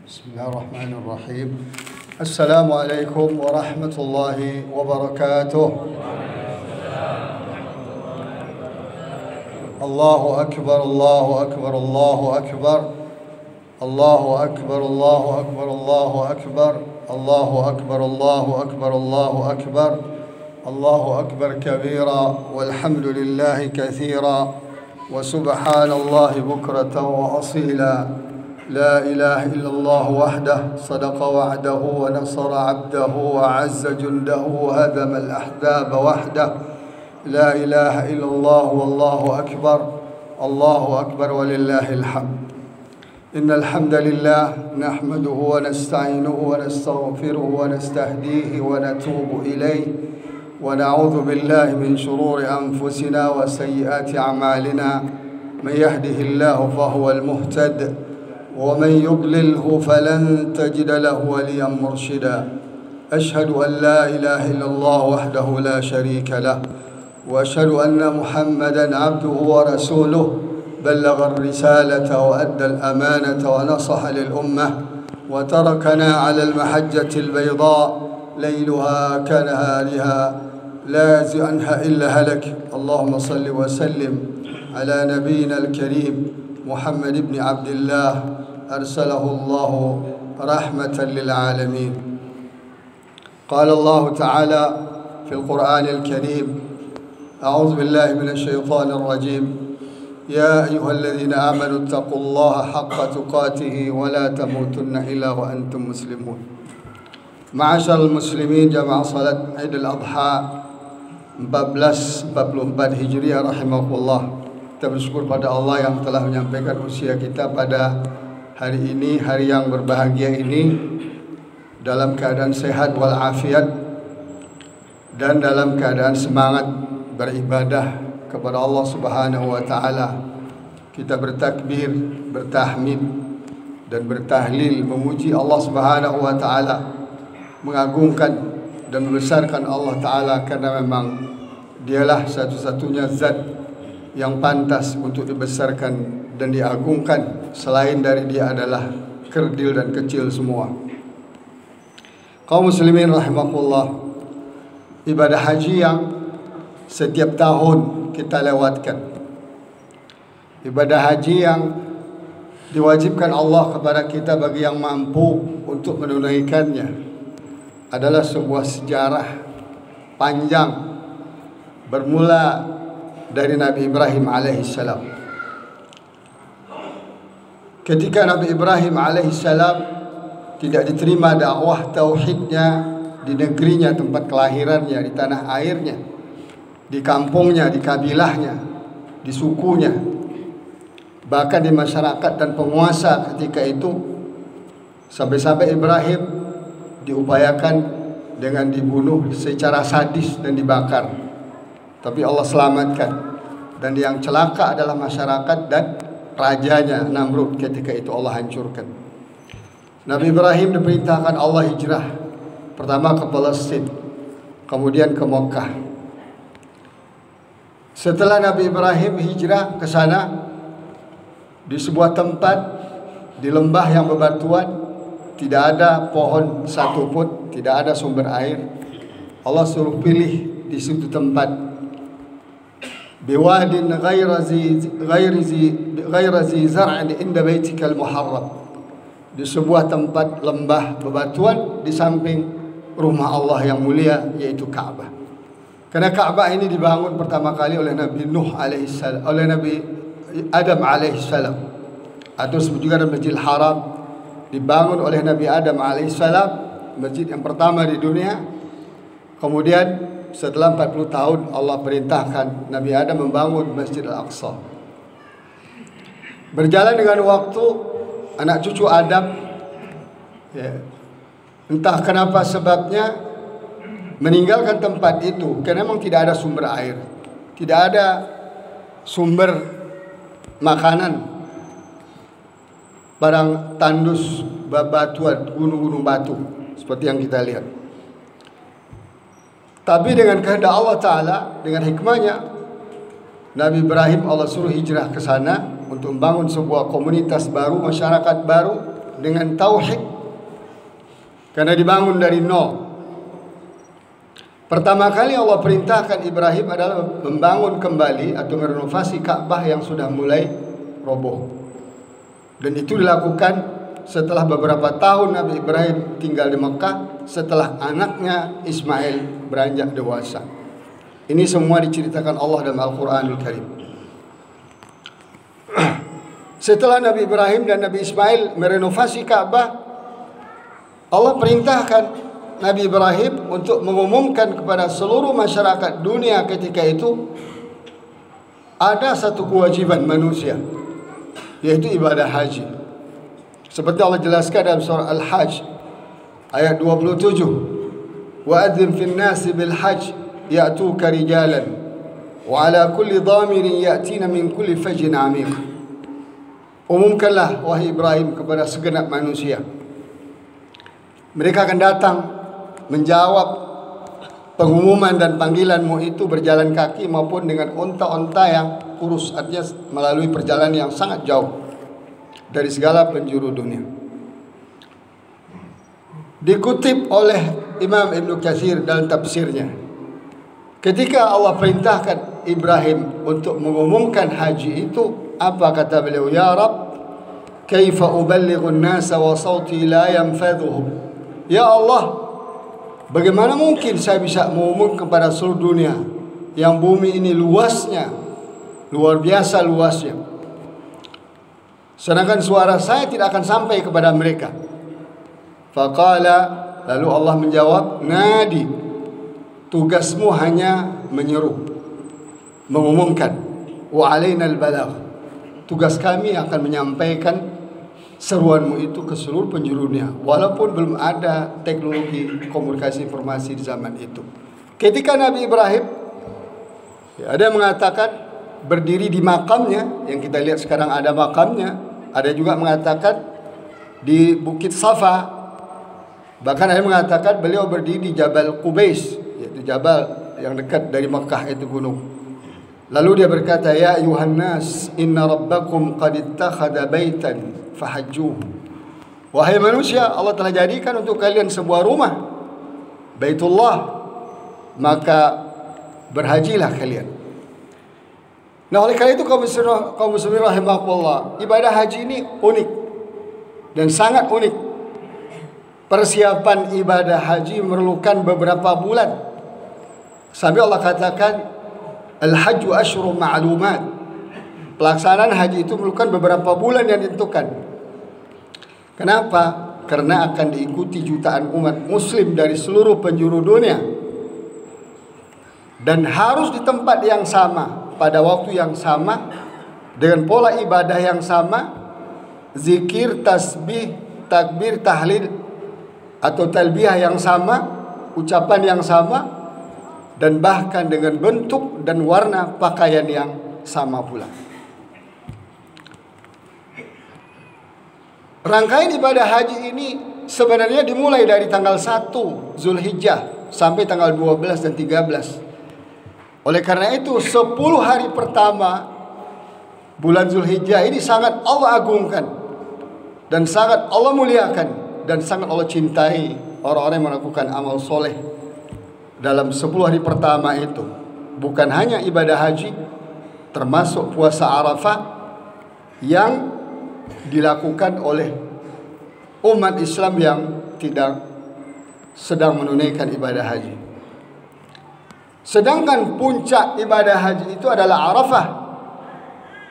بسم الله الرحمن الرحيم. السلام عليكم ورحمة الله وبركاته. الله أكبر الله أكبر الله أكبر الله أكبر الله أكبر الله أكبر الله أكبر الله أكبر الله أكبر الله أكبر كبيرا والحمد لله كثيرا وسبحان الله بكرة وأصيلا. لا إله إلا الله وحده صدق وعده ونصر عبده وعز جنده وهدم الأحزاب وحده. لا إله إلا الله والله أكبر الله أكبر ولله الحمد. إن الحمد لله نحمده ونستعينه ونستغفره ونستهديه ونتوب إليه ونعوذ بالله من شرور أنفسنا وسيئات أعمالنا. من يهده الله فهو المهتد ومن يضلله فلن تجد له وليا مرشدا. أشهد أن لا إله إلا الله وحده لا شريك له وأشهد أن محمدا عبده ورسوله بلغ الرسالة وأدى الأمانة ونصح للأمة وتركنا على المحجة البيضاء ليلها كنهارها لا يزيغ عنها إلا هلك. اللهم صل وسلم على نبينا الكريم محمد بن عبد الله أرسله الله رحمة للعالمين. قال الله تعالى في القرآن الكريم: أعوذ بالله من الشيطان الرجيم. يا أيها الذين آمنوا اتقوا الله حق تقاته ولا تموتن إلا وأنتم مسلمون. معاشر المسلمين jamaah salat Idul Adha 1444 Hijriah rahimahullah. Kita bersyukur pada Allah yang telah menyampaikan usia kita pada hari ini, hari yang berbahagia ini, dalam keadaan sehat walafiat dan dalam keadaan semangat beribadah kepada Allah Subhanahu wa taala. Kita bertakbir, bertahmid dan bertahlil memuji Allah Subhanahu wa taala, mengagungkan dan membesarkan Allah taala karena memang dialah satu-satunya zat yang pantas untuk dibesarkan dan diagungkan. Selain dari dia adalah kerdil dan kecil semua. Kaum muslimin rahimakumullah, ibadah haji yang setiap tahun kita lewatkan, ibadah haji yang diwajibkan Allah kepada kita bagi yang mampu untuk menunaikannya, adalah sebuah sejarah panjang bermula dari Nabi Ibrahim alaihissalam. Ketika Nabi Ibrahim alaihissalam tidak diterima dakwah tauhidnya di negerinya, tempat kelahirannya, di tanah airnya, di kampungnya, di kabilahnya, di sukunya, bahkan di masyarakat dan penguasa ketika itu, sampai-sampai Ibrahim diupayakan dengan dibunuh secara sadis dan dibakar. Tapi Allah selamatkan, dan yang celaka adalah masyarakat dan rajanya Namrud. Ketika itu Allah hancurkan. Nabi Ibrahim diperintahkan Allah hijrah, pertama ke Palestina, kemudian ke Mekah. Setelah Nabi Ibrahim hijrah ke sana, di sebuah tempat di lembah yang bebatuan, tidak ada pohon satupun, tidak ada sumber air. Allah suruh pilih di situ tempat, biwadin ghairi zi zar'in inda baitikal muharram, di sebuah tempat lembah bebatuan di samping rumah Allah yang mulia, yaitu Ka'bah. Karena Ka'bah ini dibangun pertama kali oleh Nabi Nuh alaihissalam, oleh Nabi Adam alaihissalam, atau disebut juga Masjidil Haram, dibangun oleh Nabi Adam alaihissalam, masjid yang pertama di dunia. Kemudian setelah 40 tahun Allah perintahkan Nabi Adam membangun Masjid Al-Aqsa. Berjalan dengan waktu, anak cucu Adam, entah kenapa sebabnya, meninggalkan tempat itu karena memang tidak ada sumber air, tidak ada sumber makanan, barang tandus, batuan, gunung-gunung batu seperti yang kita lihat. Tapi dengan kehendak Allah Ta'ala, dengan hikmahnya, Nabi Ibrahim Allah suruh hijrah ke sana untuk membangun sebuah komunitas baru, masyarakat baru, dengan tauhid, karena dibangun dari nol. Pertama kali Allah perintahkan Ibrahim adalah membangun kembali atau merenovasi Ka'bah yang sudah mulai roboh. Dan itu dilakukan setelah beberapa tahun Nabi Ibrahim tinggal di Mekah, setelah anaknya Ismail beranjak dewasa. Ini semua diceritakan Allah dalam Al-Quranul Karim. Setelah Nabi Ibrahim dan Nabi Ismail merenovasi Ka'bah, Allah perintahkan Nabi Ibrahim untuk mengumumkan kepada seluruh masyarakat dunia ketika itu ada satu kewajiban manusia, yaitu ibadah haji. Seperti Allah jelaskan dalam surah Al-Hajj ayat 27, wa adzim fin nasi bil hajj ya'tuka rijalan wa ala kulli dhamirin ya'tina min kulli fajjin 'amiq. Umumkanlah wahai Ibrahim kepada segenap manusia, mereka akan datang menjawab pengumuman dan panggilanmu itu berjalan kaki maupun dengan onta-onta yang kurus, artinya melalui perjalanan yang sangat jauh dari segala penjuru dunia. Dikutip oleh Imam Ibn Katsir dalam tafsirnya, ketika Allah perintahkan Ibrahim untuk mengumumkan haji itu, apa kata beliau? Ya Rabb, kaifa uballighu an-nasa wa sawti la yanfadhuhum. Ya Allah, bagaimana mungkin saya bisa mengumumkan kepada seluruh dunia yang bumi ini luasnya, luar biasa luasnya, sedangkan suara saya tidak akan sampai kepada mereka. Faqala, lalu Allah menjawab, nadi, tugasmu hanya menyeru, mengumumkan. Wa alaina al-balagh, tugas kami akan menyampaikan seruanmu itu ke seluruh penjuru dunia, walaupun belum ada teknologi komunikasi informasi di zaman itu. Ketika Nabi Ibrahim, ada yang mengatakan berdiri di makamnya, yang kita lihat sekarang ada makamnya, ada juga mengatakan di Bukit Safa, bahkan ada yang mengatakan beliau berdiri di Jabal Qubais, yaitu jabal yang dekat dari Mekah, itu gunung. Lalu dia berkata, ya ayuhan nas, inna rabbakum qad ittakhadha baitan fahajjuh. Wahai manusia, Allah telah jadikan untuk kalian sebuah rumah, Baitullah, maka berhajilah kalian. Nah, oleh karena itu kaum muslimin rahimakumullah, ibadah haji ini unik dan sangat unik. Persiapan ibadah haji memerlukan beberapa bulan. Sampai Allah katakan, al-hajju asyhurun ma'lumat. Pelaksanaan haji itu memerlukan beberapa bulan yang ditentukan. Kenapa? Karena akan diikuti jutaan umat muslim dari seluruh penjuru dunia, dan harus di tempat yang sama, pada waktu yang sama, dengan pola ibadah yang sama, zikir, tasbih, takbir, tahlil atau talbiyah yang sama, ucapan yang sama, dan bahkan dengan bentuk dan warna pakaian yang sama pula. Rangkaian ibadah haji ini sebenarnya dimulai dari tanggal 1 Zulhijjah sampai tanggal 12 dan 13. Oleh karena itu 10 hari pertama bulan Zulhijjah ini sangat Allah agungkan dan sangat Allah muliakan dan sangat Allah cintai orang-orang yang melakukan amal soleh dalam 10 hari pertama itu. Bukan hanya ibadah haji, termasuk puasa Arafah yang dilakukan oleh umat Islam yang tidak sedang menunaikan ibadah haji. Sedangkan puncak ibadah haji itu adalah Arafah,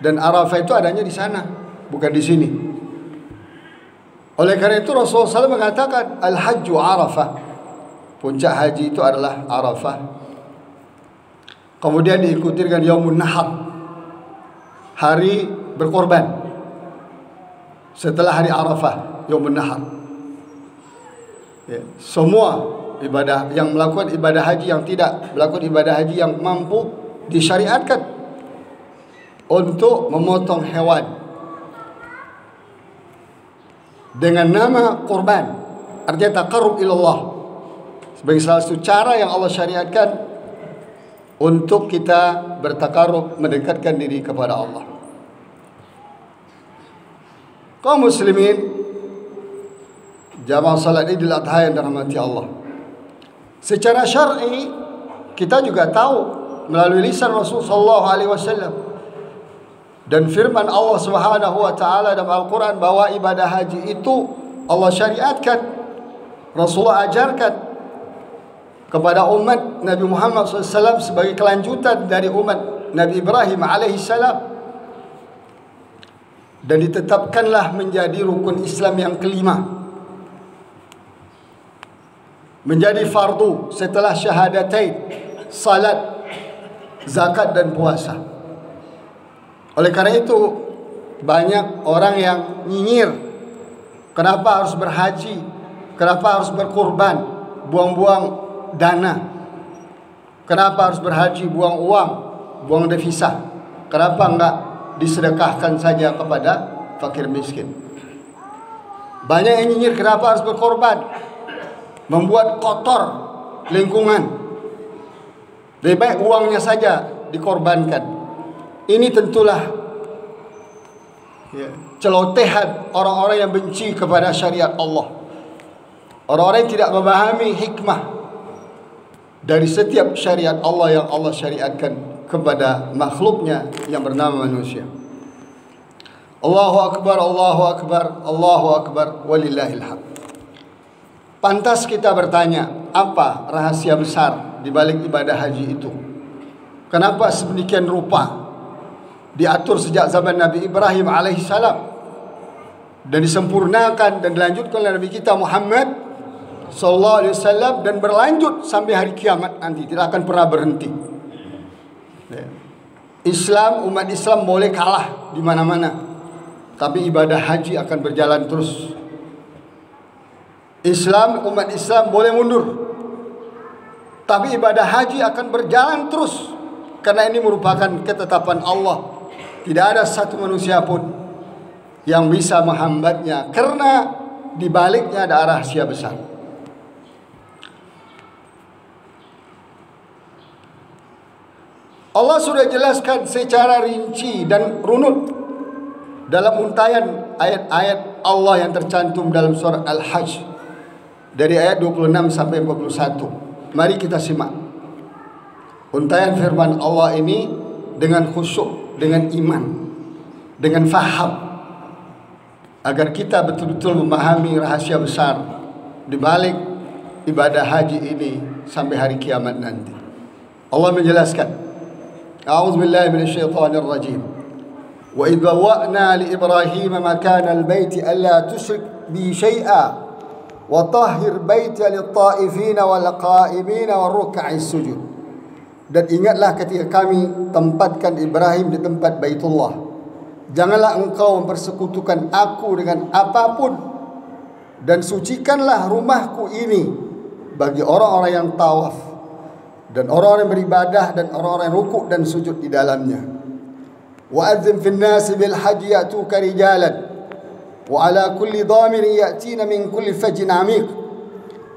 dan Arafah itu adanya di sana, bukan di sini. Oleh karena itu Rasulullah SAW mengatakan al-hajju Arafah, puncak haji itu adalah Arafah. Kemudian diikuti dengan Yaumun Nahar, hari berkorban. Setelah hari Arafah, Yaumun Nahar, ya, semua ibadah yang melakukan ibadah haji, yang tidak melakukan ibadah haji, yang mampu disyariatkan untuk memotong hewan dengan nama kurban, artinya taqarrub ilallah, sebagai salah satu cara yang Allah syariatkan untuk kita bertakarrub, mendekatkan diri kepada Allah. Kaum muslimin Jamaah salat Idul Adha yang dirahmati Allah. Secara syar'i kita juga tahu melalui lisan Rasul sallallahu alaihi wasallam dan firman Allah Subhanahu wa taala dalam Al-Qur'an bahwa ibadah haji itu Allah syariatkan, Rasulullah ajarkan kepada umat Nabi Muhammad SAW sebagai kelanjutan dari umat Nabi Ibrahim alaihissalam, dan ditetapkanlah menjadi rukun Islam yang kelima, menjadi fardu setelah syahadatain, salat, zakat dan puasa. Oleh karena itu banyak orang yang nyinyir, kenapa harus berhaji, kenapa harus berkurban, buang-buang dana, kenapa harus berhaji, buang uang, buang devisa, kenapa enggak disedekahkan saja kepada fakir miskin. Banyak yang nyinyir kenapa harus berkorban, membuat kotor lingkungan, lebih baik uangnya saja dikorbankan. Ini tentulah celotehan orang-orang yang benci kepada syariat Allah, orang-orang yang tidak memahami hikmah dari setiap syariat Allah yang Allah syariatkan kepada makhluknya yang bernama manusia. Allahu Akbar, Allahu Akbar, Allahu Akbar, walillahil hamd. Pantas kita bertanya, apa rahasia besar di balik ibadah haji itu? Kenapa sedemikian rupa diatur sejak zaman Nabi Ibrahim alaihissalam dan disempurnakan dan dilanjutkan oleh Nabi kita Muhammad sallallahu alaihi wasallam dan berlanjut sampai hari kiamat nanti, tidak akan pernah berhenti. Islam, umat Islam boleh kalah di mana-mana, tapi ibadah haji akan berjalan terus. Islam, umat Islam boleh mundur, tapi ibadah haji akan berjalan terus, karena ini merupakan ketetapan Allah. Tidak ada satu manusia pun yang bisa menghambatnya, karena di baliknya ada rahasia besar. Allah sudah jelaskan secara rinci dan runut dalam untayan ayat-ayat Allah yang tercantum dalam surat Al-Hajj dari ayat 26 sampai 41. Mari kita simak untayan firman Allah ini dengan khusyuk, dengan iman, dengan faham, agar kita betul-betul memahami rahasia besar di balik ibadah haji ini sampai hari kiamat nanti. Allah menjelaskan, A'udzu billahi minasyaitonir rajim. Wa idh bawwa'na li Ibrahim makana al-baiti alla tusyrik bi syai'a wa tahhir baita lit-ta'ifin wal-qa'imin war-ruk'is sujud. Dan ingatlah ketika kami tempatkan Ibrahim di tempat Baitullah, janganlah engkau mempersekutukan aku dengan apapun, dan sucikanlah rumahku ini bagi orang-orang yang tawaf dan orang-orang yang beribadah dan orang-orang yang rukuk dan sujud di dalamnya. Wa adzim fil nasi bil haji ya'tuka rijalan wa ala kulli dhamirin ya'tina min kulli fajjin 'amiq.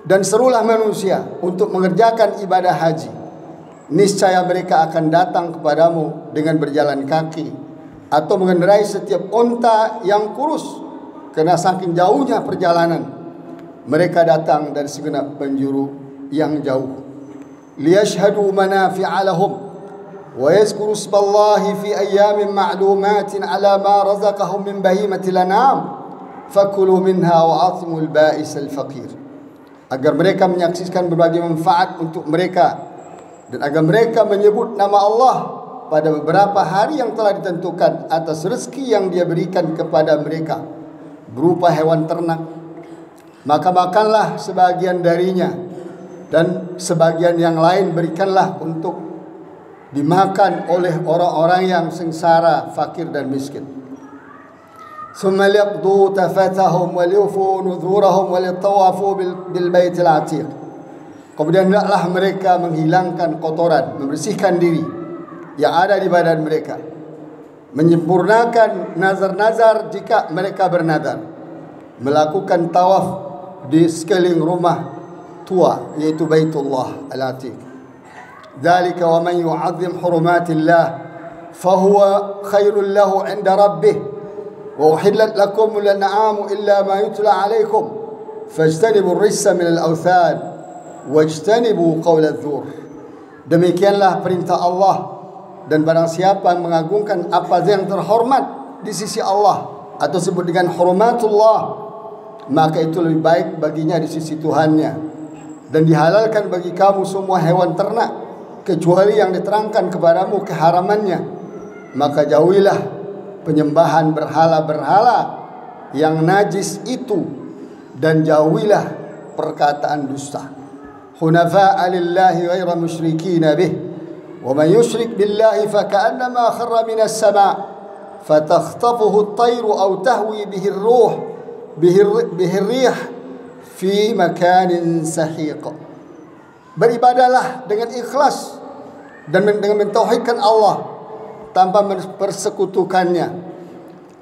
Dan serulah manusia untuk mengerjakan ibadah haji, niscaya mereka akan datang kepadamu dengan berjalan kaki atau mengendarai setiap unta yang kurus, karena saking jauhnya perjalanan mereka datang dari segenap penjuru yang jauh. Liyashhadu manafi'a lahum wa yazkuru ismallahi fi ayyamin ma'lumatin ala ma razaqahum min bahimatil an'am fakulu minha wa atimul ba'isal faqir. Agar mereka menyaksikan berbagai manfaat untuk mereka, dan agar mereka menyebut nama Allah pada beberapa hari yang telah ditentukan atas rezeki yang Dia berikan kepada mereka berupa hewan ternak. Maka makanlah sebagian darinya, dan sebagian yang lain berikanlah untuk dimakan oleh orang-orang yang sengsara, fakir dan miskin. Thumma liyaqdu tafatahum wa liyufu nuzurahum wa litawafu bil baitil atiq. Kemudian hendaklah mereka menghilangkan kotoran, membersihkan diri yang ada di badan mereka, menyempurnakan nazar-nazar jika mereka bernazar, melakukan tawaf di sekeliling rumah tua, yaitu Baitullah Al-Atiq. Dzalika wa man yu'azzim hurumatillah fahuwa khairul lahu 'inda rabbih wa uhillat lakum al-an'amu illa ma yutla 'alaykum fajtanibu ar-rijsa min al-awthan wajtanibu qaul adh-dhur. Demikianlah perintah Allah, dan barang siapa yang mengagungkan apa yang terhormat di sisi Allah atau sebut dengan hurumatullah, maka itu lebih baik baginya di sisi Tuhannya. Dan dihalalkan bagi kamu semua hewan ternak kecuali yang diterangkan kepadamu keharamannya, maka jauhilah penyembahan berhala-berhala yang najis itu, dan jauhilah perkataan dusta. Hunafa'a lillahi ghaira musyrikin bih, wa man yusyrik billahi faka'annama kharra minas sama' fatakhtafuhu at-tayru aw tahwi bihi ar-ruh bihi ar-rih fi makanin sahiq. Beribadahlah dengan ikhlas dan dengan mentauhidkan Allah tanpa mempersekutukannya.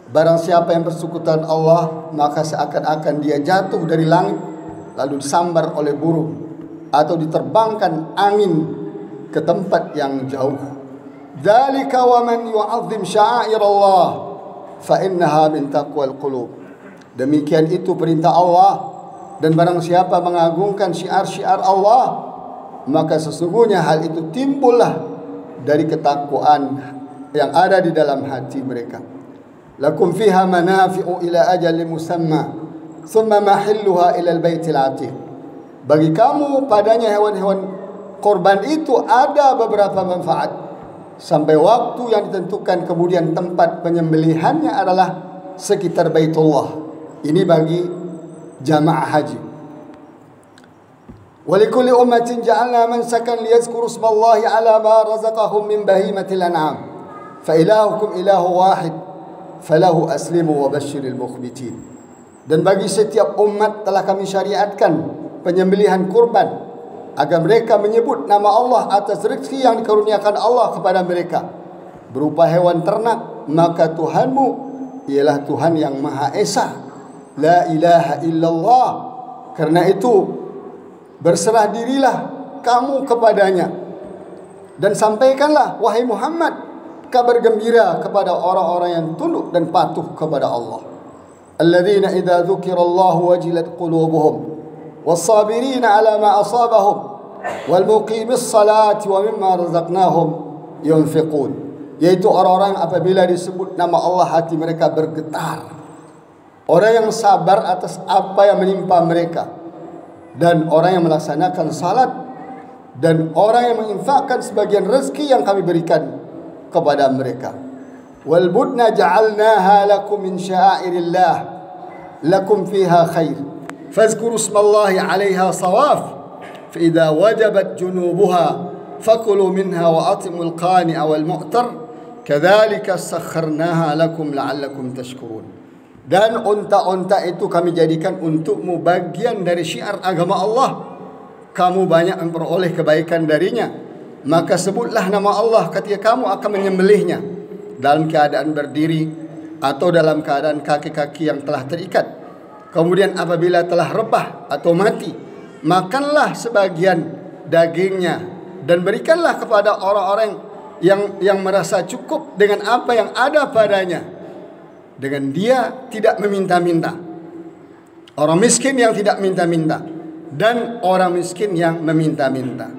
Barang siapa yang bersekutukan Allah, maka seakan-akan dia jatuh dari langit lalu disambar oleh burung atau diterbangkan angin ke tempat yang jauh. Dzalika wa man yu'azzim sya'airallah fa innaha min taqwal qulub. Demikian itu perintah Allah, dan barang siapa mengagungkan syiar-syiar Allah, maka sesungguhnya hal itu timbullah dari ketakwaan yang ada di dalam hati mereka. Lakum fiha manafi'u ila ajalin musamma thumma mahilluha ila al-baitil atiq. Bagi kamu padanya hewan-hewan korban itu ada beberapa manfaat sampai waktu yang ditentukan, kemudian tempat penyembelihannya adalah sekitar Baitullah. Ini bagi jamaah haji. Walikulli ummatin ja'alna mansakan liyadhkuru ismallahi ala ma razaqahum min bahimatil an'am fa ilahukum ilahu wahid falahu aslimu wa basyiril mukhbitin. Dan bagi setiap umat telah kami syariatkan penyembelihan kurban agar mereka menyebut nama Allah atas rezeki yang dikaruniakan Allah kepada mereka berupa hewan ternak. Maka Tuhanmu ialah Tuhan yang Maha Esa, la ilaha illallah. Karena itu berserah dirilah kamu kepadanya dan sampaikanlah wahai Muhammad kabar gembira kepada orang-orang yang tunduk dan patuh kepada Allah. Alladzina idza dzukirallahu wajilat qulubuhum was-sabirina 'ala ma asabahum wal muqimis salati wa mimma razaqnahum yunfiqun. Yaitu orang-orang apabila disebut nama Allah hati mereka bergetar. Orang yang sabar atas apa yang menimpa mereka, dan orang yang melaksanakan salat, dan orang yang menginfakkan sebagian rezeki yang kami berikan kepada mereka. Wal budna ja'alnaha lakum min sya'airillah lakum fiha khair fazkuru ismallahi 'alaiha sawaf fa idza wajabat junubuha fakulu minha wa atimul qani'a wal mu'tar kadzalika sakharnaha lakum la'allakum tashkurun. Dan unta-unta itu kami jadikan untukmu bagian dari syiar agama Allah, kamu banyak memperoleh kebaikan darinya. Maka sebutlah nama Allah ketika kamu akan menyembelihnya dalam keadaan berdiri atau dalam keadaan kaki-kaki yang telah terikat. Kemudian apabila telah rebah atau mati, makanlah sebagian dagingnya dan berikanlah kepada orang-orang yang merasa cukup dengan apa yang ada padanya, dengan dia tidak meminta-minta. Orang miskin yang tidak minta-minta dan orang miskin yang meminta-minta.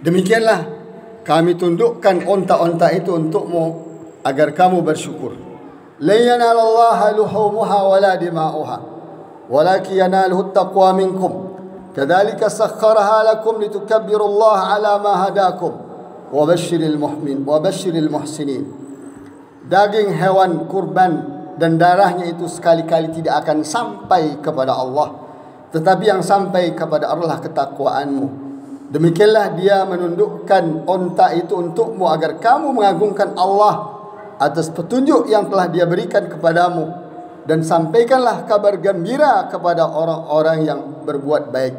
Demikianlah kami tundukkan unta-unta itu untukmu agar kamu bersyukur. La yanalallaha luhumuha wala dima'uha walakin yanaluhu at-taqwa minkum. Kadzalika sakhkharaha lakum litukabbirullaha ala ma hadakum wa basyiril muhsinin. Daging hewan kurban dan darahnya itu sekali-kali tidak akan sampai kepada Allah, tetapi yang sampai kepada Allah ketakwaanmu. Demikianlah dia menundukkan unta itu untukmu agar kamu mengagungkan Allah atas petunjuk yang telah dia berikan kepadamu, dan sampaikanlah kabar gembira kepada orang-orang yang berbuat baik.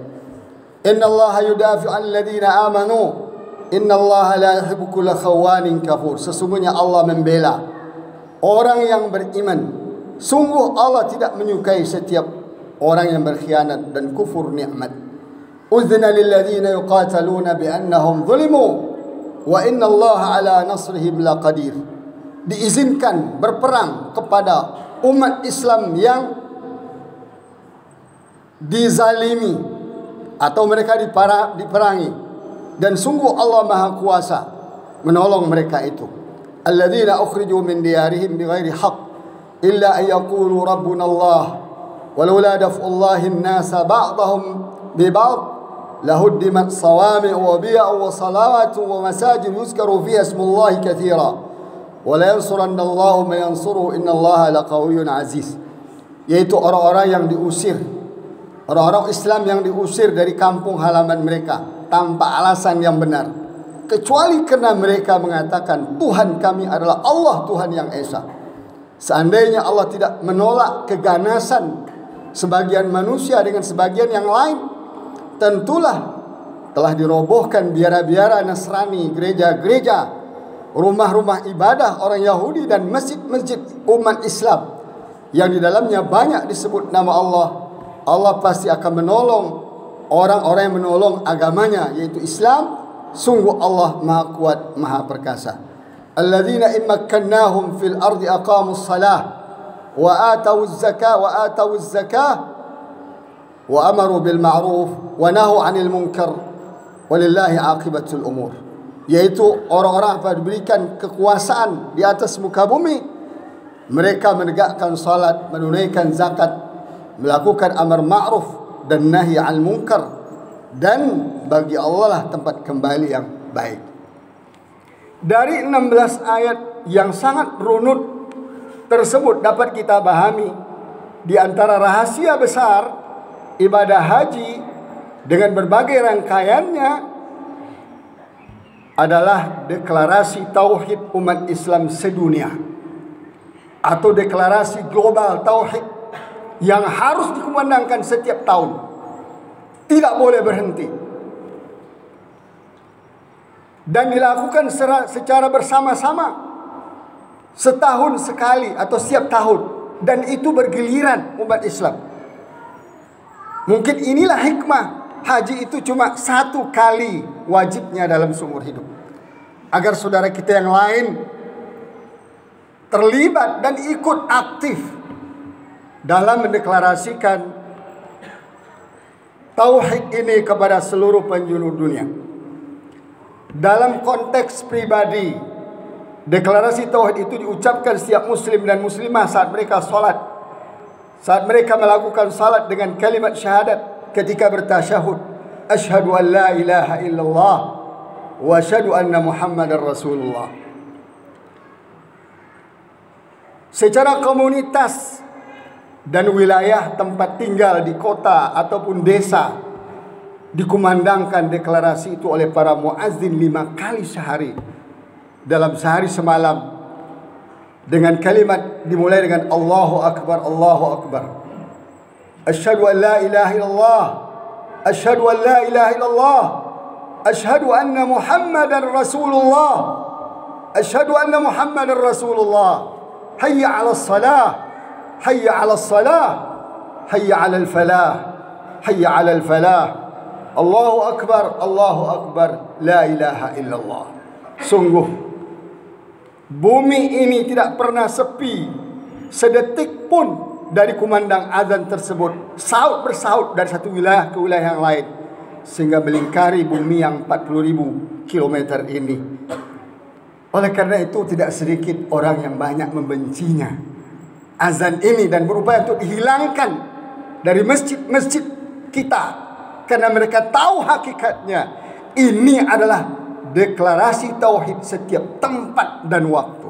Innallaha yudafi'u 'anil ladzina amanu innallaha la yuhibbu kulla khawanin kafur. Sesungguhnya Allah membela orang yang beriman. Sungguh Allah tidak menyukai setiap orang yang berkhianat dan kufur nikmat. Udzina lil ladzina yuqataluna bi annahum zulimu wa innallaha ala nasrihim laqadir. Diizinkan berperang kepada umat Islam yang dizalimi atau mereka diperangi, dan sungguh Allah Maha Kuasa menolong mereka itu. Alladzina ukhriju min diyarihim bighairi haqq illa an yaqulu rabbuna Allah walaula daf'ullahi an-nasa ba'dahum bi ba'd lahuddimat sawami'u wa bi'u wa salawatu wa masajid yuzkaru fiha ismullahi katsira wa la yansuranna Allahu man yansuruhu innallaha laqawiyyun aziz. Yaitu orang-orang yang diusir, orang-orang Islam yang diusir dari kampung halaman mereka tanpa alasan yang benar, kecuali karena mereka mengatakan Tuhan kami adalah Allah, Tuhan yang Esa. Seandainya Allah tidak menolak keganasan sebagian manusia dengan sebagian yang lain, tentulah telah dirobohkan biara-biara Nasrani, gereja-gereja, rumah-rumah ibadah orang Yahudi, dan masjid-masjid umat Islam yang di dalamnya banyak disebut nama Allah. Allah pasti akan menolong orang-orang yang menolong agamanya, yaitu Islam. Sungguh Allah Maha Kuat, Maha Perkasa. Alladzina immakkannahum fil ardi aqamus salah wa atawuz zakah wa amaru bil ma'ruf wa nahu 'anil munkar walillahi 'aqibatul umur. Yaitu orang-orang yang diberikan kekuasaan di atas muka bumi, mereka menegakkan salat, menunaikan zakat, melakukan amar ma'ruf dan nahi 'anil munkar, dan bagi Allah lah tempat kembali yang baik. Dari 16 ayat yang sangat runut tersebut dapat kita pahami di antara rahasia besar ibadah haji dengan berbagai rangkaiannya adalah deklarasi tauhid umat Islam sedunia, atau deklarasi global tauhid yang harus dikumandangkan setiap tahun, tidak boleh berhenti, dan dilakukan secara bersama-sama setahun sekali atau setiap tahun, dan itu bergiliran umat Islam. Mungkin inilah hikmah haji itu cuma satu kali wajibnya dalam seumur hidup, agar saudara kita yang lain terlibat dan ikut aktif dalam mendeklarasikan tauhid ini kepada seluruh penjuru dunia. Dalam konteks pribadi, deklarasi tauhid itu diucapkan setiap muslim dan muslimah saat mereka salat, saat mereka melakukan salat dengan kalimat syahadat ketika bertasyahud, asyhadu an la ilaha illallah wa asyhadu anna muhammadar rasulullah. Secara komunitas dan wilayah tempat tinggal di kota ataupun desa, dikumandangkan deklarasi itu oleh para muazzin 5 kali sehari dalam sehari semalam, dengan kalimat dimulai dengan Allahu Akbar, Allahu Akbar, asyhadu an la ilaha illallah, asyhadu an la ilaha illallah, asyhadu anna muhammadar rasulullah, asyhadu anna muhammadar rasulullah, hayya 'alas salah, hayya 'alas salah, hayya 'alal falah, hayya 'alal falah, Allahu Akbar, Allahu Akbar, la ilaha illallah. Sungguh bumi ini tidak pernah sepi sedetik pun dari kumandang azan tersebut, saut bersaut dari satu wilayah ke wilayah yang lain, sehingga melingkari bumi yang 40.000 kilometer ini. Oleh karena itu tidak sedikit orang yang banyak membencinya azan ini dan berupaya untuk dihilangkan dari masjid-masjid kita, karena mereka tahu hakikatnya ini adalah deklarasi tauhid setiap tempat dan waktu.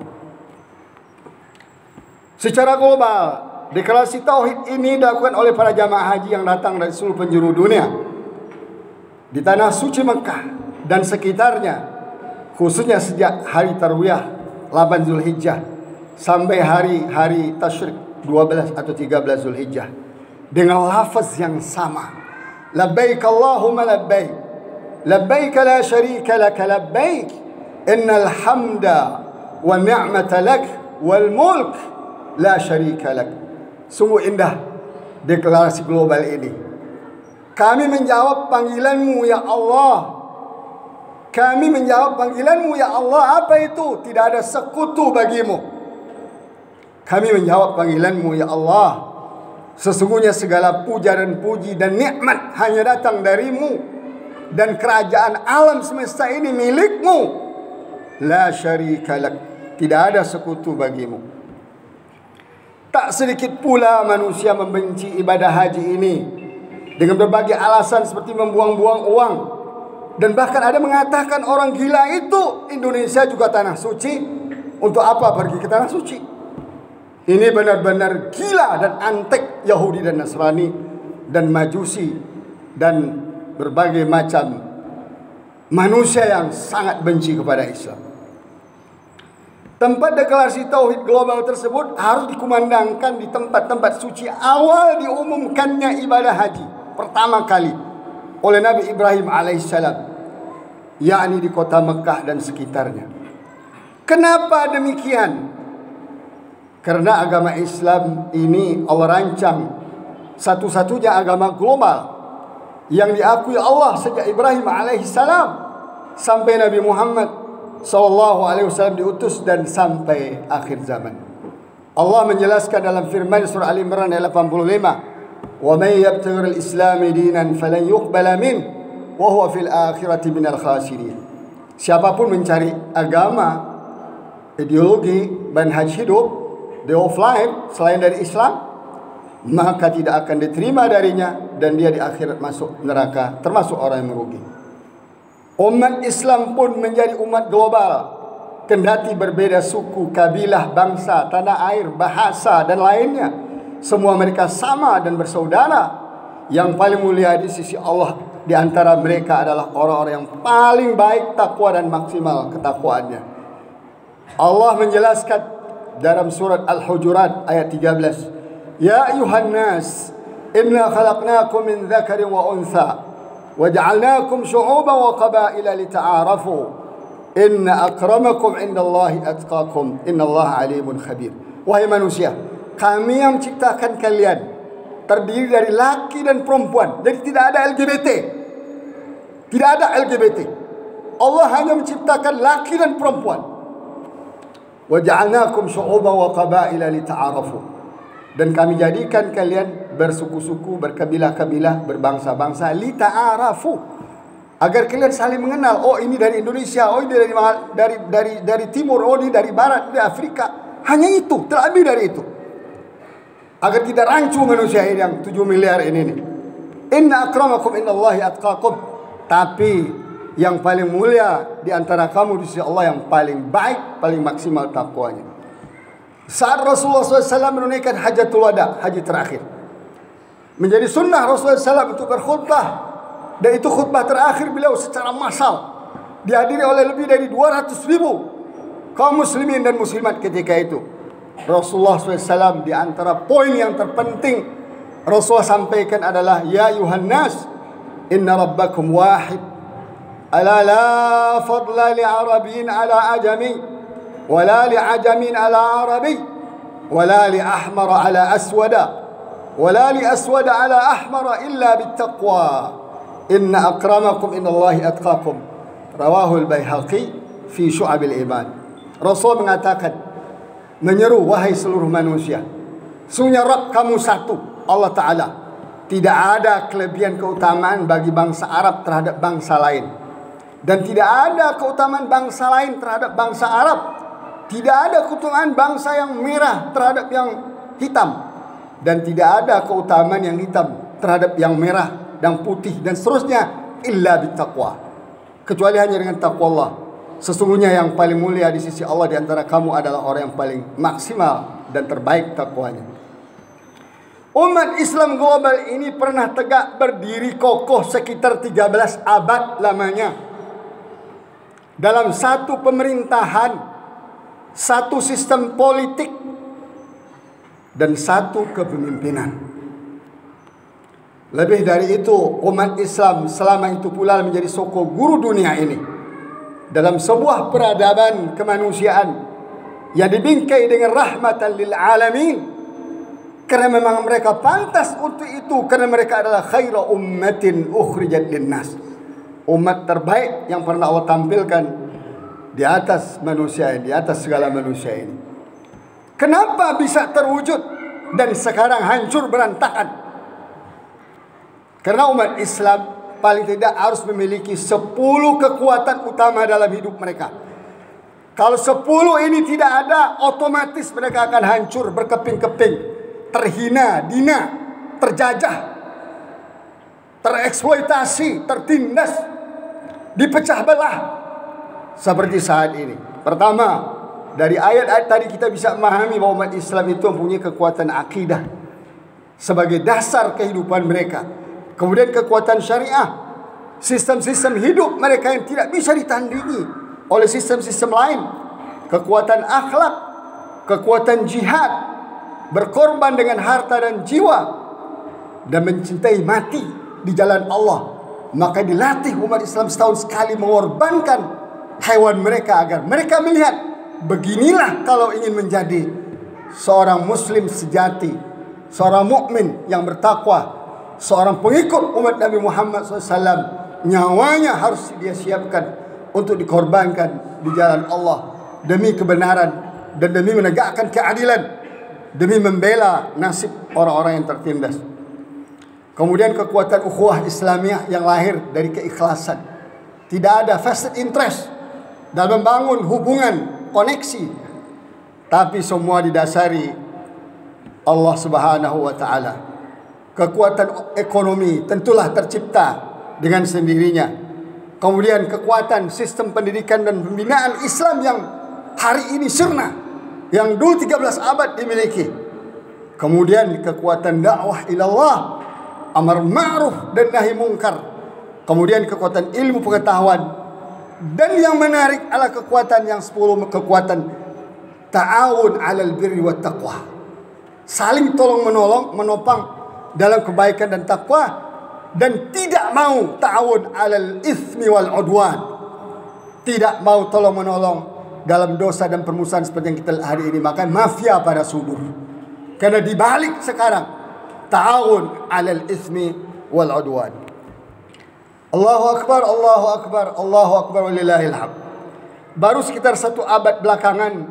Secara global, deklarasi tauhid ini dilakukan oleh para jamaah haji yang datang dari seluruh penjuru dunia di tanah suci Mekah dan sekitarnya, khususnya sejak hari Tarwiyah 8 Zulhijjah sampai hari Tasyrik 12 atau 13 Zulhijjah, dengan lafaz yang sama, labbaik Allahumma labbaik, labbaik la syarika lak labbaik, innal hamda wa ni'mata lak wal mulk la syarika lak. Sungguh indah deklarasi global ini. Kami menjawab panggilanmu ya Allah. Kami menjawab panggilanmu ya Allah. Apa itu? Tidak ada sekutu bagimu. Kami menjawab panggilanmu ya Allah. Sesungguhnya segala puja dan puji dan nikmat hanya datang darimu, dan kerajaan alam semesta ini milikmu. La syarika lak, tidak ada sekutu bagimu. Tak sedikit pula manusia membenci ibadah haji ini dengan berbagai alasan seperti membuang-buang uang. Dan bahkan ada mengatakan orang gila itu, Indonesia juga tanah suci, untuk apa pergi ke tanah suci? Ini benar-benar gila dan antek Yahudi dan Nasrani dan Majusi dan berbagai macam manusia yang sangat benci kepada Islam. Tempat deklarasi tauhid global tersebut harus dikumandangkan di tempat-tempat suci awal diumumkannya ibadah haji pertama kali oleh Nabi Ibrahim alaihissalam, yakni di kota Mekah dan sekitarnya. Kenapa demikian? Karena agama Islam ini Allah rancang satu-satunya agama global yang diakui Allah sejak Ibrahim alaihissalam sampai Nabi Muhammad sallallahu alaihi wasallam diutus dan sampai akhir zaman. Allah menjelaskan dalam firman surah Al Imran ayat 85, "Wa may yabtaghi al-islam dinan falan yuqbala min wa huwa fil akhirati minal khasirin." Siapapun mencari agama, ideologi, manhaj hidup, way of life selain dari Islam, maka tidak akan diterima darinya dan dia di akhirat masuk neraka, termasuk orang yang merugi. Umat Islam pun menjadi umat global, kendati berbeda suku, kabilah, bangsa, tanah air, bahasa dan lainnya. Semua mereka sama dan bersaudara. Yang paling mulia di sisi Allah di antara mereka adalah orang-orang yang paling baik takwa dan maksimal ketakwaannya. Allah menjelaskan dalam surat Al-Hujurat ayat 13, "Ya ayuhan nas, inna khalaqnakum min dzakarin wa untha wa ja'alnakum syu'uban wa qabaila lita'arafu. Inna akramakum indallahi atqakum. Innallaha alimun khabir." Wahai manusia, kami yang menciptakan kalian terdiri dari laki dan perempuan. Jadi tidak ada LGBT. Tidak ada LGBT. Allah hanya menciptakan laki dan perempuan. Wa ja'alnakum syu'uban wa qabaila lita'arafu. Dan kami jadikan kalian bersuku-suku, berkabilah-kabilah, berbangsa-bangsa, lita'arafu, agar kalian saling mengenal. Oh, ini dari Indonesia, oh ini dari timur, oh ini dari barat, dari Afrika. Hanya itu, tak lebih dari itu. Agar tidak rancu manusia ini yang 7 miliar ini nih. Inna akramakum indallahi atqakum. Tapi yang paling mulia di antara kamu di sisi Allah yang paling baik, paling maksimal takwanya. Saat Rasulullah SAW menunaikan hajatul wada, haji terakhir, menjadi sunnah Rasulullah SAW untuk berkhutbah. Dan itu khutbah terakhir beliau secara massal, dihadiri oleh lebih dari 200.000 kaum muslimin dan muslimat ketika itu. Rasulullah SAW di antara poin yang terpenting Rasulullah sampaikan adalah, "Ya ayuhan nas, inna rabbakum wahid. Ala la fadla li Arabin ala ajami, wala li ajamin ala Arabi, wala li ahmara ala aswada, wala li aswada ala ahmara illa bittaqwa. Inna akramakum indallahi atqakum." Rawahu al-Baihaqi fi Syu'abil Iman. Rasul mengatakan, menyeru, wahai seluruh manusia, sesungguhnya Rabb kamu satu, Allah Ta'ala. Tidak ada kelebihan keutamaan bagi bangsa Arab terhadap bangsa lain. Dan tidak ada keutamaan bangsa lain terhadap bangsa Arab. Tidak ada keutamaan bangsa yang merah terhadap yang hitam. Dan tidak ada keutamaan yang hitam terhadap yang merah dan putih dan seterusnya, illa bittaqwa, kecuali hanya dengan takwa Allah. Sesungguhnya yang paling mulia di sisi Allah di antara kamu adalah orang yang paling maksimal dan terbaik takwanya. Umat Islam global ini pernah tegak berdiri kokoh sekitar 13 abad lamanya. Dalam satu pemerintahan, satu sistem politik, dan satu kepemimpinan. Lebih dari itu, umat Islam selama itu pula menjadi soko guru dunia ini dalam sebuah peradaban kemanusiaan yang dibingkai dengan rahmatan lil alamin. Karena memang mereka pantas untuk itu, karena mereka adalah khairu ummatin ukhrijat linnas, umat terbaik yang pernah Allah tampilkan di atas manusia ini, di atas segala manusia ini. Kenapa bisa terwujud? dan sekarang hancur berantakan. Karena umat Islam paling tidak harus memiliki 10 kekuatan utama dalam hidup mereka. Kalau 10 ini tidak ada, otomatis mereka akan hancur berkeping-keping, terhina, dina, terjajah, tereksploitasi, tertindas, dipecah belah seperti saat ini. Pertama, dari ayat-ayat tadi kita bisa memahami bahwa umat Islam itu mempunyai kekuatan akidah sebagai dasar kehidupan mereka. Kemudian kekuatan syariah, sistem-sistem hidup mereka yang tidak bisa ditandingi oleh sistem-sistem lain. Kekuatan akhlak, kekuatan jihad, berkorban dengan harta dan jiwa, dan mencintai mati di jalan Allah. Maka dilatih umat Islam setahun sekali mengorbankan hewan mereka agar mereka melihat, beginilah kalau ingin menjadi seorang muslim sejati, seorang mukmin yang bertakwa, seorang pengikut umat Nabi Muhammad SAW. Nyawanya harus dia siapkan untuk dikorbankan di jalan Allah demi kebenaran dan demi menegakkan keadilan, demi membela nasib orang-orang yang tertindas. Kemudian kekuatan ukhuwah Islamiyah yang lahir dari keikhlasan. Tidak ada vested interest dalam membangun hubungan, koneksi, tapi semua didasari Allah Subhanahu wa taala. Kekuatan ekonomi tentulah tercipta dengan sendirinya. Kemudian kekuatan sistem pendidikan dan pembinaan Islam yang hari ini sirna, yang dulu 13 abad dimiliki. Kemudian kekuatan dakwah ilallah, amar ma'ruf dan nahi mungkar. Kemudian kekuatan ilmu pengetahuan. Dan yang menarik adalah kekuatan yang 10 kekuatan ta'awun 'alal birri wat taqwa. Saling tolong menolong, menopang dalam kebaikan dan takwa, dan tidak mau ta'awun 'alal itsmi wal 'udwan. Tidak mau tolong menolong dalam dosa dan permusuhan seperti yang kita hari ini. Maka mafia pada subur. Karena dibalik sekarang ta'awun 'alal itsmi wal 'udwan. Allahu akbar, Allahu akbar, Allahu akbar walillahil hamd. Baru sekitar 1 abad belakangan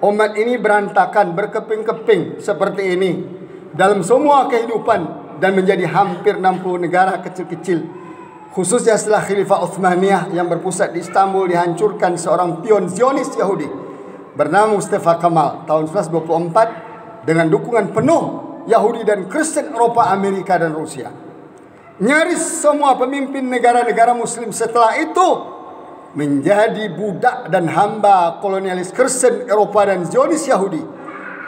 umat ini berantakan, berkeping-keping seperti ini dalam semua kehidupan, dan menjadi hampir 60 negara kecil-kecil. Khususnya setelah Khilafah Utsmaniyah yang berpusat di Istanbul dihancurkan seorang pion Zionis Yahudi bernama Mustafa Kemal tahun 1924 dengan dukungan penuh Yahudi dan Kristen Eropa, Amerika dan Rusia. Nyaris semua pemimpin negara-negara muslim setelah itu menjadi budak dan hamba kolonialis Kristen Eropa dan Zionis Yahudi,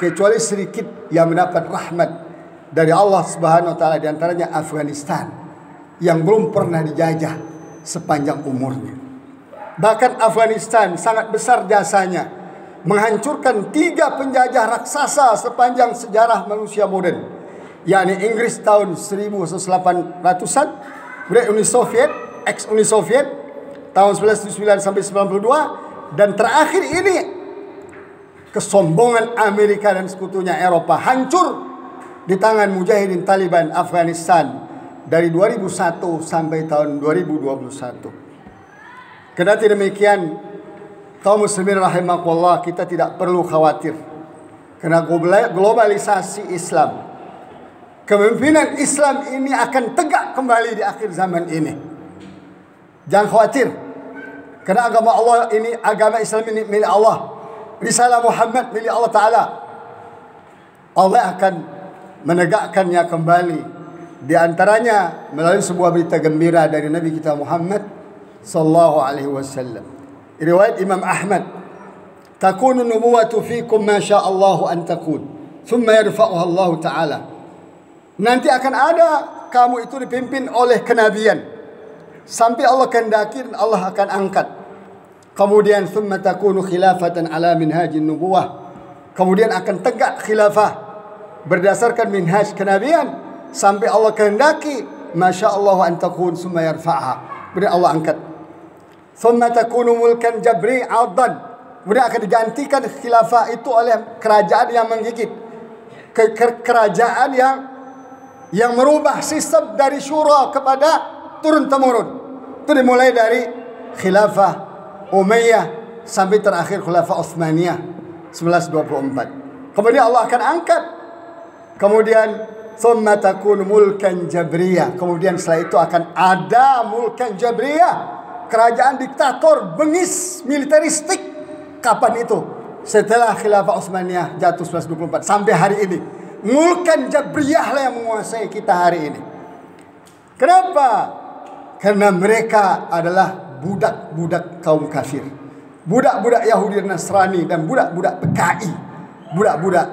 kecuali sedikit yang mendapat rahmat dari Allah Subhanahu wa taala, di antaranya Afghanistan yang belum pernah dijajah sepanjang umurnya. Bahkan Afghanistan sangat besar jasanya menghancurkan 3 penjajah raksasa sepanjang sejarah manusia modern, yakni Inggris tahun 1800-an, kemudian Uni Soviet, ex-Uni Soviet tahun 1909 sampai 92, dan terakhir ini kesombongan Amerika dan sekutunya Eropa hancur di tangan mujahidin Taliban Afghanistan dari 2001 sampai tahun 2021. Kendati demikian, kaum muslimin rahimakumullah, kita tidak perlu khawatir. Karena globalisasi Islam, kepemimpinan Islam ini akan tegak kembali di akhir zaman ini. Jangan khawatir. Karena agama Allah ini, agama Islam ini milik Allah. Risalah Muhammad milik Allah Ta'ala. Allah akan menegakkannya kembali, di antaranya melalui sebuah berita gembira dari Nabi kita Muhammad sallallahu alaihi wasallam. Riwayat Imam Ahmad, takunu nubuwatu fikum ma syaa Allah an takun, thumma yarfa'uha Allah taala. Nanti akan ada kamu itu dipimpin oleh kenabian sampai Allah kehendaki dan Allah akan angkat. Kemudian thumma takunu khilafatan ala minhajin nubuwah. Kemudian akan tegak khilafah berdasarkan minhaj kenabian sampai Allah kehendaki, masya Allah an takun summa yarfa'ha, kemudian Allah angkat. Thumma takunu mulkan jabri 'addan, kemudian akan digantikan khilafah itu oleh kerajaan yang menggigit, kerajaan yang merubah sistem dari syura kepada turun temurun. Itu dimulai dari khilafah Umayyah sampai terakhir khilafah Utsmaniyah 1924. Kemudian Allah akan angkat Kemudian thumma takun mulkan jabriyah. Kemudian setelah itu akan ada mulkan jabriyah, kerajaan diktator bengis militeristik. Kapan itu? Setelah khilafah Utsmaniyah jatuh 1924 sampai hari ini. Mulkan jabriyah lah yang menguasai kita hari ini. Kenapa? Karena mereka adalah budak-budak kaum kafir, budak-budak Yahudi dan Nasrani, dan budak-budak PKI, budak-budak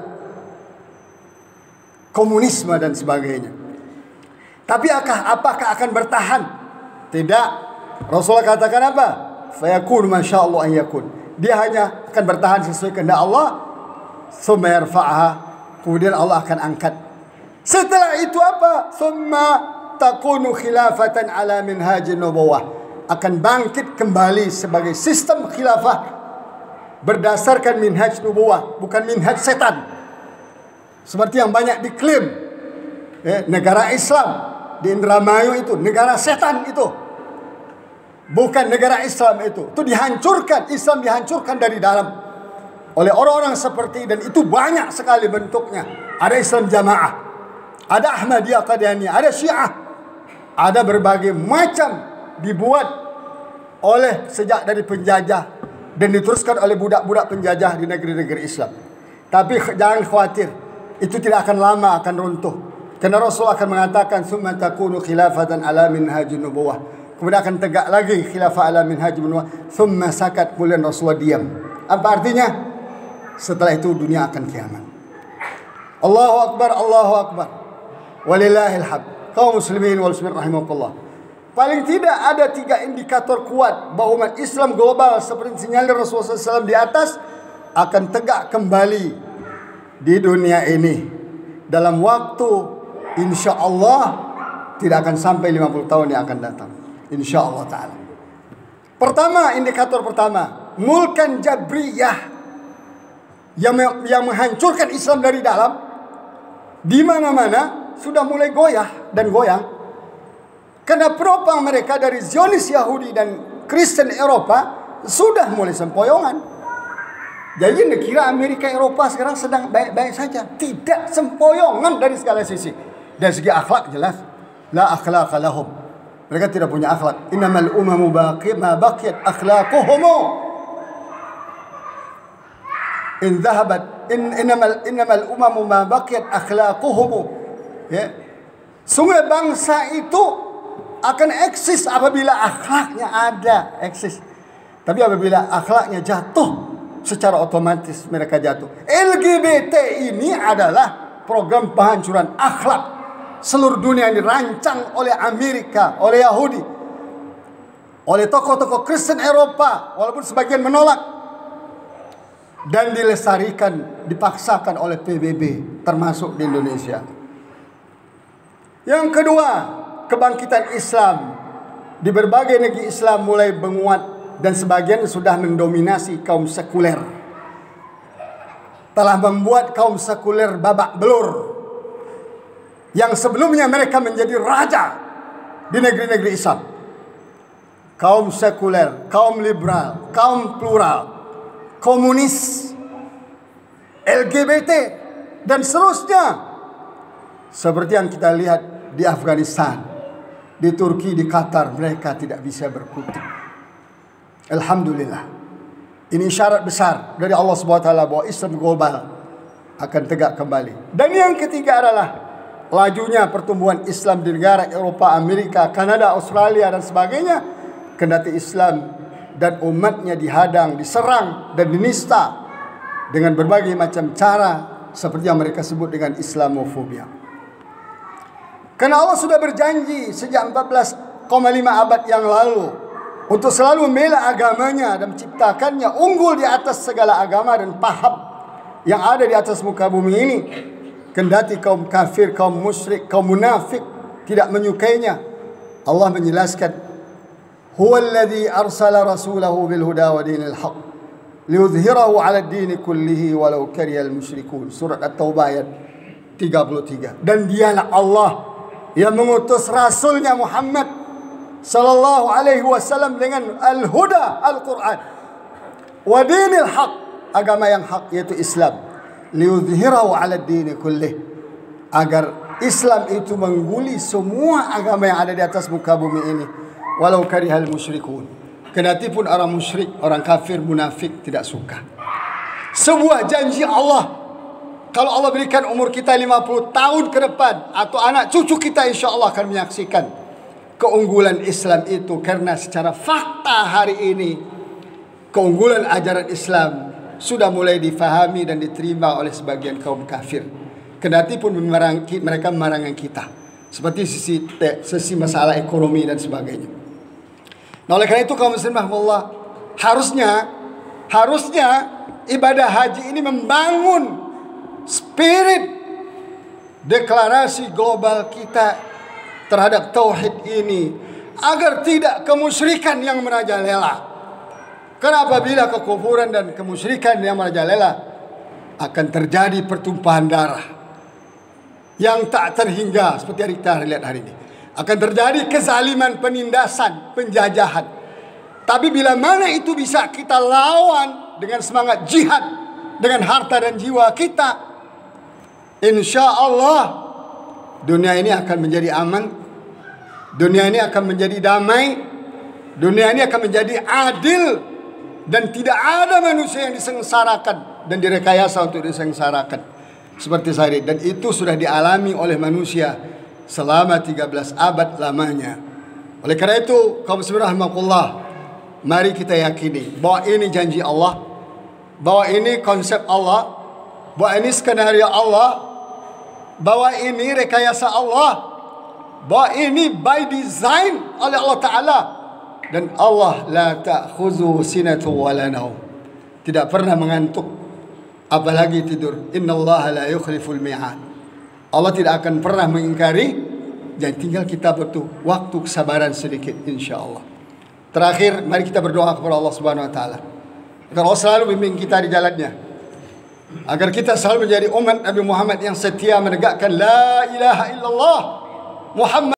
komunisme dan sebagainya. Tapi apakah akan bertahan? Tidak. Rasulullah katakan apa? Fayakun masyaallah an yakun. Dia hanya akan bertahan sesuai kehendak Allah. Tsumma yarfa'ha. Kemudian Allah akan angkat. Setelah itu apa? Tsumma takunu khilafatan ala minhajin nubuwah. Akan bangkit kembali sebagai sistem khilafah berdasarkan minhaj nubuwah, bukan minhaj setan. Seperti yang banyak diklaim. Negara Islam di Indramayu itu negara setan itu. Bukan negara Islam itu. Itu dihancurkan. Islam dihancurkan dari dalam oleh orang-orang seperti, dan itu banyak sekali bentuknya. Ada Islam Jamaah, ada Ahmadiyah Qadianiyah, ada Syiah, ada berbagai macam dibuat oleh sejak dari penjajah dan diteruskan oleh budak-budak penjajah di negeri-negeri Islam. Tapi jangan khawatir, itu tidak akan lama akan runtuh. Karena Rasul akan mengatakan summa takunu khilafatan ala minhajin nubuwah. Kemudian akan tegak lagi khilafah ala minhajin nubuwah. Summa sakat, kemudian Rasulullah diam. Apa artinya? Setelah itu dunia akan kiamat. Allahu Akbar, Allahu Akbar. Walillahil hamd. Kaum muslimin wal muslimin rahimakumullah. Paling tidak ada 3 indikator kuat bahwa umat Islam global seperti sinyalir Rasulullah SAW di atas akan tegak kembali di dunia ini dalam waktu insya Allah tidak akan sampai 50 tahun yang akan datang. Insya Allah Ta'ala. Pertama, indikator pertama, mulkan jabriyah yang menghancurkan Islam dari dalam. Di mana-mana sudah mulai goyah dan goyang. Karena penopang mereka dari Zionis Yahudi dan Kristen Eropa sudah mulai sempoyongan. Jadi anda kira Amerika Eropa sekarang sedang baik-baik saja? Tidak, sempoyongan dari segala sisi. Dari segi akhlak jelas, la akhlaqa lahum. Mereka tidak punya akhlak. Innamal umamu ma baqiyat akhlaquhum. In dhahabat innamal umamu ma baqiyat akhlaquhum. Ya. Sungguh bangsa itu akan eksis apabila akhlaknya ada, eksis. Tapi apabila akhlaknya jatuh, secara otomatis mereka jatuh. LGBT ini adalah program penghancuran akhlak seluruh dunia yang dirancang oleh Amerika, oleh Yahudi, oleh tokoh-tokoh Kristen Eropa, walaupun sebagian menolak, dan dilestarikan, dipaksakan oleh PBB, termasuk di Indonesia. Yang kedua, kebangkitan Islam di berbagai negeri Islam mulai menguat, dan sebagian sudah mendominasi kaum sekuler. Telah membuat kaum sekuler babak belur. Yang sebelumnya mereka menjadi raja di negeri-negeri Islam. Kaum sekuler, kaum liberal, kaum plural, komunis, LGBT, dan seterusnya. Seperti yang kita lihat di Afghanistan, di Turki, di Qatar, mereka tidak bisa berkutik. Alhamdulillah. Ini syarat besar dari Allah SWT bahwa Islam global akan tegak kembali. Dan yang ketiga adalah lajunya pertumbuhan Islam di negara Eropa, Amerika, Kanada, Australia, dan sebagainya. Kendati Islam dan umatnya dihadang, diserang, dan dinista dengan berbagai macam cara, seperti yang mereka sebut dengan Islamofobia. Karena Allah sudah berjanji sejak 14,5 abad yang lalu untuk selalu membela agamanya dan menciptakannya unggul di atas segala agama dan paham yang ada di atas muka bumi ini. Kendati kaum kafir, kaum musyrik, kaum munafik tidak menyukainya, Allah menjelaskan, huwallazi arsala rasulahu bil huda wa dinil haq liyudhhirahu 'ala ad-din kullihi walau karihal musyrikun. Surat At-Taubah ayat 33. Dan dialah Allah yang mengutus rasulnya Muhammad sallallahu alaihi wasallam dengan al-huda, Al-Quran, wa dinil haq, agama yang hak yaitu Islam, liyudhhirahu 'ala ad-din kullih, agar Islam itu mengguli semua agama yang ada di atas muka bumi ini, walau karihal musyrikun. Kendati pun orang musyrik, orang kafir, munafik tidak suka. Sebuah janji Allah, kalau Allah berikan umur kita 50 tahun ke depan, atau anak cucu kita insya Allah akan menyaksikan keunggulan Islam itu. Karena secara fakta hari ini keunggulan ajaran Islam sudah mulai difahami dan diterima oleh sebagian kaum kafir. Kendati pun mereka memerangi kita, seperti sisi masalah ekonomi dan sebagainya. Nah, oleh karena itu kaum muslimin rahimahullah, harusnya ibadah haji ini membangun spirit deklarasi global kita terhadap tauhid ini, agar tidak kemusyrikan yang merajalela. Karena apabila kekufuran dan kemusyrikan yang merajalela, akan terjadi pertumpahan darah yang tak terhingga seperti yang kita lihat hari ini. Akan terjadi kezaliman, penindasan, penjajahan. Tapi bila mana itu bisa kita lawan dengan semangat jihad, dengan harta dan jiwa kita, insya Allah dunia ini akan menjadi aman, dunia ini akan menjadi damai, dunia ini akan menjadi adil, dan tidak ada manusia yang disengsarakan dan direkayasa untuk disengsarakan seperti saat ini. Dan itu sudah dialami oleh manusia selama 13 abad lamanya. Oleh karena itu, kaum muslimin rahimakumullah, mari kita yakini bahwa ini janji Allah, bahwa ini konsep Allah, bahwa ini skenario Allah, bahwa ini rekayasa Allah, bahwa ini by design oleh Allah Ta'ala. Dan Allah la ta'khuzu sinatu wa la naum, tidak pernah mengantuk apalagi tidur. Innallaha la yukhliful mi'ad. Allah tidak akan pernah mengingkari, dan tinggal kita butuh waktu kesabaran sedikit insyaallah. Terakhir, mari kita berdoa kepada Allah Subhanahu wa taala agar Allah selalu bimbing kita di jalannya, agar kita selalu menjadi umat Nabi Muhammad yang setia menegakkan la ilaha illallah Muhammad